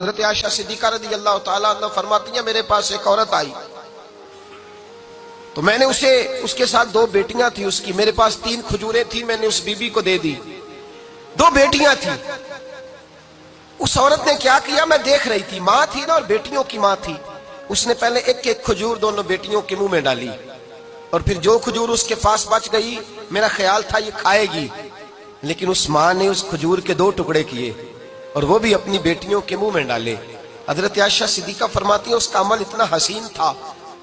حضرت عائشہ صدیقہ رضی اللہ تعالیٰ عنہ فرماتی ہیں میرے پاس ایک عورت آئی تو میں نے اس کے ساتھ 2 بیٹیاں تھی اس کی، میرے پاس 3 کھجوریں تھی، میں نے اس بی بی کو دے دی، 2 بیٹیاں تھی۔ اس عورت نے کیا کیا، میں دیکھ رہی تھی، ماں تھی نا اور بیٹیوں کی ماں تھی، اس نے پہلے ایک ایک کھجور دونوں بیٹیوں کے منہ میں ڈالی اور پھر جو کھجور اس کے پاس بچ گئی میرا خیال تھا یہ کھائے گی، لیکن اس ماں نے اس کھجور کے 2 ٹکڑے کیے اور وہ بھی اپنی بیٹیوں کے منہ میں ڈالے۔ حضرت عائشہ صدیقہ فرماتی ہیں اس کا عمل اتنا حسین تھا،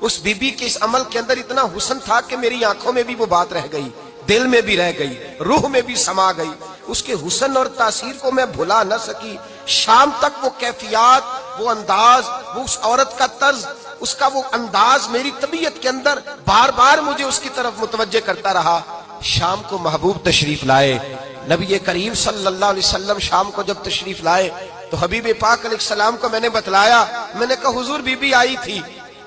اس بی بی کے اس عمل کے اندر اتنا حسن تھا کہ میری آنکھوں میں بھی وہ بات رہ گئی، دل میں بھی رہ گئی، روح میں بھی سما گئی، اس کے حسن اور تاثیر کو میں بھلا نہ سکی۔ شام تک وہ کیفیات، وہ انداز، وہ اس عورت کا طرز، اس کا وہ انداز میری طبیعت کے اندر بار بار مجھے اس کی طرف متوجہ کرتا رہا۔ شام کو محبوب تشریف لائے، نبی کریم صلی اللہ علیہ وسلم شام کو جب تشریف لائے تو حبیب پاک علیہ السلام کو میں نے بتلایا، میں نے کہا حضور بی بی آئی تھی،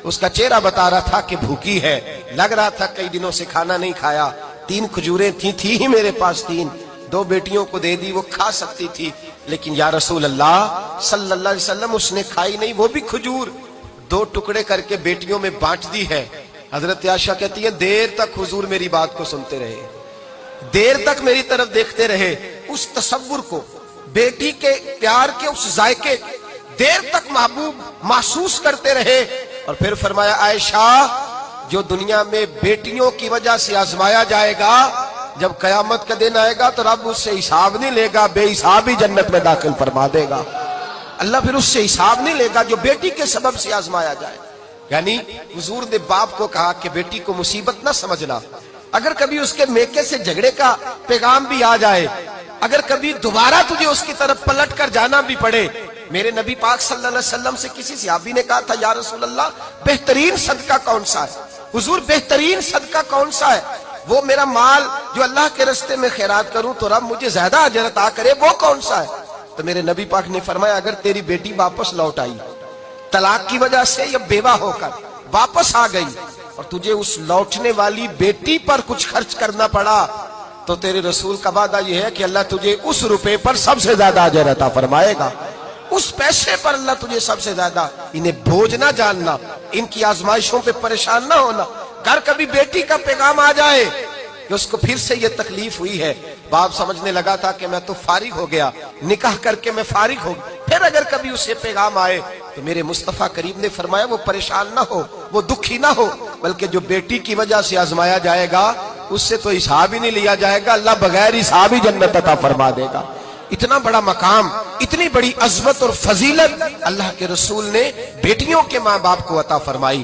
اس کا چہرہ بتا رہا تھا کہ بھوکی ہے، لگ رہا تھا کئی دنوں سے کھانا نہیں کھایا، 3 کھجوریں تھی ہی میرے پاس 3، 2 بیٹیوں کو دے دی، وہ کھا سکتی تھی، لیکن یا رسول اللہ صلی اللہ علیہ وسلم اس نے کھائی نہیں، وہ بھی کھجور 2 ٹکڑے کر کے بیٹیوں میں بانٹ دی ہے۔ حضرت عائشہ کہتی ہے دیر تک حضور میری بات کو سنتے رہے، دیر تک میری طرف دیکھتے رہے، اس تصور کو، بیٹی کے پیار کے اس ذائقے دیر تک محبوب محسوس کرتے رہے، اور پھر فرمایا عائشہ جو دنیا میں بیٹیوں کی وجہ سے آزمایا جائے گا، جب قیامت کا دن آئے گا تو رب اس سے حساب نہیں لے گا، بے حساب ہی جنت میں داخل فرما دے گا۔ اللہ پھر اس سے حساب نہیں لے گا جو بیٹی کے سبب سے آزمایا جائے۔ یعنی حضور نے باپ کو کہا کہ بیٹی کو مصیبت نہ سمجھنا، اگر کبھی اس کے میکے سے جھگڑے کا پیغام بھی آ جائے، اگر کبھی دوبارہ تجھے اس کی طرف پلٹ کر جانا بھی پڑے، میرے نبی پاک صلی اللہ علیہ وسلم سے کسی صحابی نے کہا تھا یا رسول اللہ بہترین صدقہ کون سا ہے؟ حضور بہترین صدقہ کون سا ہے؟ وہ میرا مال جو اللہ کے راستے میں خیرات کروں تو رب مجھے زیادہ اجر عطا کرے، وہ کون سا ہے؟ تو میرے نبی پاک نے فرمایا اگر تیری بیٹی واپس لوٹ آئی طلاق کی وجہ سے یا بیوہ ہو کر واپس آ گئی اور تجھے اس لوٹنے والی بیٹی پر کچھ خرچ کرنا پڑا تو تیرے رسول کا وعدہ یہ ہے کہ اللہ تجھے اس روپے پر سب سے زیادہ اجر عطا فرمائے گا، اس پیسے پر اللہ تجھے سب سے زیادہ۔ انہیں بوجھ نہ جاننا، ان کی آزمائشوں پہ پریشان نہ ہونا۔ اگر کبھی بیٹی کا پیغام آ جائے کہ اس کو پھر سے یہ تکلیف ہوئی ہے، باپ سمجھنے لگا تھا کہ میں تو فارغ ہو گیا، نکاح کر کے میں فارغ ہو گیا، پھر اگر کبھی اسے پیغام آئے تو میرے مصطفیٰ کریم نے فرمایا وہ پریشان نہ ہو، وہ دکھی نہ ہو، بلکہ جو بیٹی کی وجہ سے آزمایا جائے گا اس سے تو حساب ہی نہیں لیا جائے گا، اللہ بغیر حساب ہی جنت عطا فرما دے گا۔ اتنا بڑا مقام، اتنی بڑی عظمت اور فضیلت اللہ کے رسول نے بیٹیوں کے ماں باپ کو عطا فرمائی۔